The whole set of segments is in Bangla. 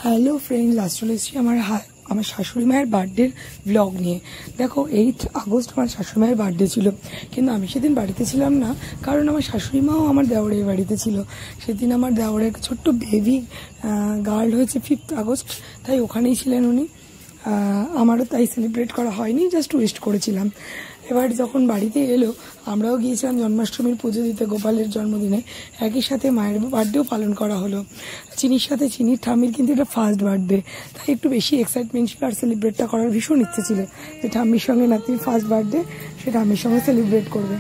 হ্যালো ফ্রেন্ডস, আজ চলে এসেছি আমার শাশুড়ি মায়ের বার্থডের ব্লগ নিয়ে। দেখো, 8 আগস্ট আমার শাশুড়ি মায়ের বার্থডে ছিল, কিন্তু আমি সেদিন বাড়িতে ছিলাম না, কারণ আমার শাশুড়ি মাও আমার দেওরের বাড়িতে ছিল। সেদিন আমার দেওরের ছোট্ট বেবি গার্ল হয়েছে 5 আগস্ট, তাই ওখানেই ছিলেন উনি। আমারও তাই সেলিব্রেট করা হয়নি, জাস্ট উইশ করেছিলাম। এবার যখন বাড়িতে এলো, আমরাও গিয়েছিলাম জন্মাষ্টমীর পুজো দিতে গোপালের জন্মদিনে। একই সাথে মায়ের বার্থডেও পালন করা হলো। চিনির সাথে চিনির ঠাম্মির কিন্তু এটা ফার্স্ট বার্থডে, তাই একটু বেশি এক্সাইটমেন্ট ছিল, আর সেলিব্রেটটা করার ভীষণ ইচ্ছে ছিল যে ঠাম্মির সঙ্গে নাতির ফার্স্ট বার্থডে, সে ঠাম্মির সঙ্গে সেলিব্রেট করবে।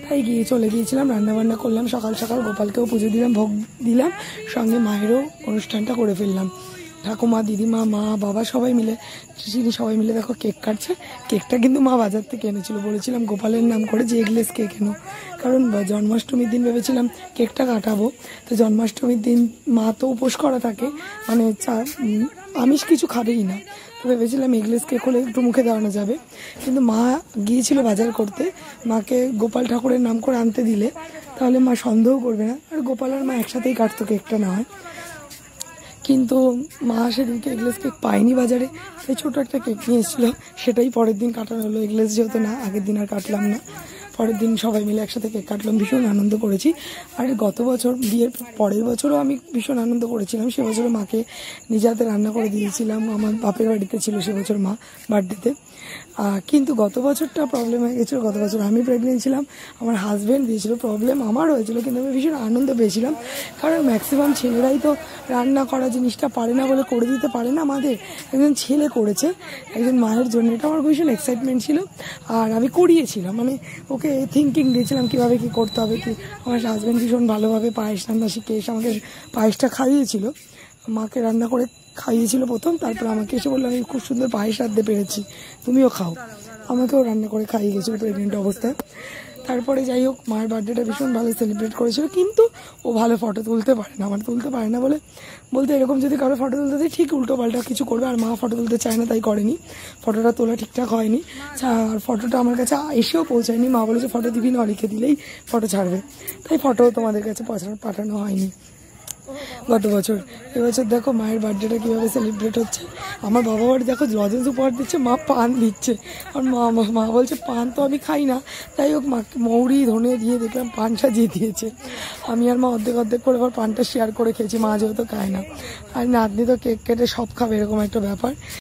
তাই চলে গিয়েছিলাম, রান্নাবান্না করলাম, সকাল সকাল গোপালকেও পুজো দিলাম, ভোগ দিলাম, সঙ্গে মায়েরও অনুষ্ঠানটা করে ফেললাম। ঠাকুমা, দিদিমা, মা, বাবা সবাই মিলে দেখো কেক কাটছে। কেকটা কিন্তু মা বাজার থেকে এনেছিল, বলেছিলাম গোপালের নাম করে যে এগলেস কেক এনো, কারণ জন্মাষ্টমীর দিন ভেবেছিলাম কেকটা কাটাবো। তো জন্মাষ্টমীর দিন মা তো উপোস করা থাকে, মানে আমিষ কিছু খাবেই না, তো ভেবেছিলাম এগলেস কেক হলে একটু মুখে দেওয়ানো যাবে। কিন্তু মা গিয়েছিল বাজার করতে, মাকে গোপাল ঠাকুরের নাম করে আনতে দিলে তাহলে মা সন্দেহ করবে না, আর গোপাল আর মা একসাথেই কাটতো কেকটা না হয়। কিন্তু মা সেদিনকে এগলেস কেক পায়নি বাজারে, তাই ছোটো একটা কেক নিয়ে এসেছিলো, সেটাই পরের দিন কাটানো হলো। এগলেস যেহেতু না, আগের দিন আর কাটলাম না, পরের দিন সবাই মিলে একসাথে কেক কাটলাম, ভীষণ আনন্দ করেছি। আর গত বছর বিয়ের পরের বছরও আমি ভীষণ আনন্দ করেছিলাম। সে বছরও মাকে নিজে হাতে রান্না করে দিয়েছিলাম, আমার বাপের বাড়িতে ছিল সে বছর মা বার্থডেতে। কিন্তু গত বছরটা প্রবলেম হয়ে গেছিলো। গত বছর আমি প্রেগনেন্ট ছিলাম, আমার হাজব্যান্ড দিয়েছিল, প্রবলেম আমার হয়েছিল, কিন্তু আমি ভীষণ আনন্দ পেয়েছিলাম, কারণ ম্যাক্সিমাম ছেলেরাই তো রান্না করা জিনিসটা পারে না বলে করে দিতে পারে না। আমাদের একজন ছেলে করেছে, একজন মায়ের জন্য, এটা আমার ভীষণ এক্সাইটমেন্ট ছিল। আর আমি করিয়েছিলাম, মানে ওকে থিঙ্কিং দিয়েছিলাম কীভাবে কী করতে হবে। কি আমার হাজব্যান্ড ভীষণ ভালোভাবে পায়েস রান্না শিখে এসে আমাকে পায়েসটা খাইয়েছিল, মাকে রান্না করে খাইয়েছিল প্রথম, তারপর আমাকে এসে বললো আমি খুব সুন্দর পায়েস রাঁধতে পেরেছি, তুমিও খাও। আমাকেও রান্না করে খাইয়ে গেছিলো প্রেগনেন্ট অবস্থায়। তারপরে যাই হোক, মায়ের বার্থডেটা ভীষণ ভালো সেলিব্রেট করেছিল, কিন্তু ও ভালো ফটো তুলতে পারে না। আমার তুলতে পারে না বলতে এরকম যদি কারো ফটো তুলতে দেয় ঠিক উল্টো পাল্টা কিছু করবে, আর মা ফটো তুলতে চায় না, তাই করেনি। ফটোটা তোলা ঠিকঠাক হয়নি, আর ফটোটা আমার কাছে এসেও পৌঁছায়নি। মা বলেছে ফটো দিবি না, লিখে দিলেই ফটো ছাড়বে, তাই ফটো তোমাদের কাছে পাঠানো হয়নি গত বছর। এবছর দেখো মায়ের বার্থডেটা কীভাবে সেলিব্রেট হচ্ছে। আমার বাবা বাড়ি দেখো লজেন্স উপহার দিচ্ছে, মা পান দিচ্ছে, আর মা বলছে পান তো আমি খাই না, তাই হোক মাকে মৌরি ধনে দিয়ে দেখলাম পান সাজিয়ে দিয়েছে। আমি আর মা অর্ধেক করে আবার পানটা শেয়ার করে খেয়েছি, মা যেহেতু খায় না, আর নাতনি তো কেক কেটে সব খাবে, এরকম একটা ব্যাপার।